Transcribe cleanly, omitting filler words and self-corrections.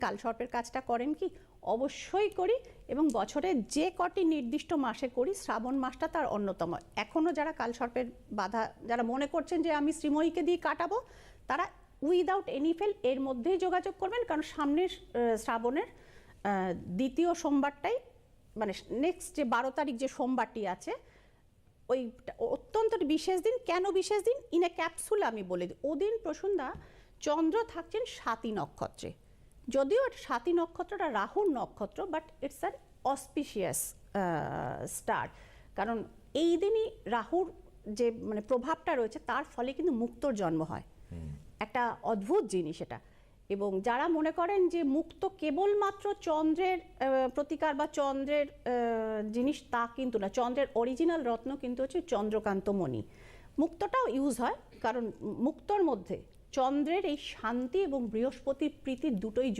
কালসর্পের কাজটা করেন কি? অবশ্যই করি, এবং বছরে যে কটি নির্দিষ্ট মাসে করি, শ্রাবণ মাসটা তার অন্যতম। এখনও যারা কালসর্পের বাধা, যারা মনে করছেন যে আমি শ্রীময়ীকে দিয়ে কাটাবো, তারা উইদাউট এনি ফেল এর মধ্যেই যোগাযোগ করবেন, কারণ সামনের শ্রাবণের দ্বিতীয় সোমবারটাই, মানে নেক্সট যে 12 তারিখ যে সোমবারটি আছে, ওই অত্যন্ত বিশেষ দিন। কেন বিশেষ দিন? ইন এ ক্যাপসুল আমি বলে দিই। ওদিন প্রসূনদা চন্দ্র থাকছেন স্বাতী নক্ষত্রে, যদিও স্বাতী নক্ষত্রটা রাহুর নক্ষত্র, but it's an auspicious star, কারণ এই দিনই রাহুর যে মানে প্রভাবটা রয়েছে, তার ফলে কিন্তু মুক্তোর জন্ম হয়। একটা অদ্ভুত জিনিস এটা। এবং যারা মনে করেন যে মুক্ত কেবলমাত্র চন্দ্রের প্রতিকার বা চন্দ্রের জিনিস, তা কিন্তু না। চন্দ্রের অরিজিনাল রত্ন কিন্তু হচ্ছে চন্দ্রকান্ত মণি। মুক্তটাও ইউজ হয়, কারণ মুক্তর মধ্যে চন্দ্রের এই শান্তি এবং বৃহস্পতির প্রীতি দুটোই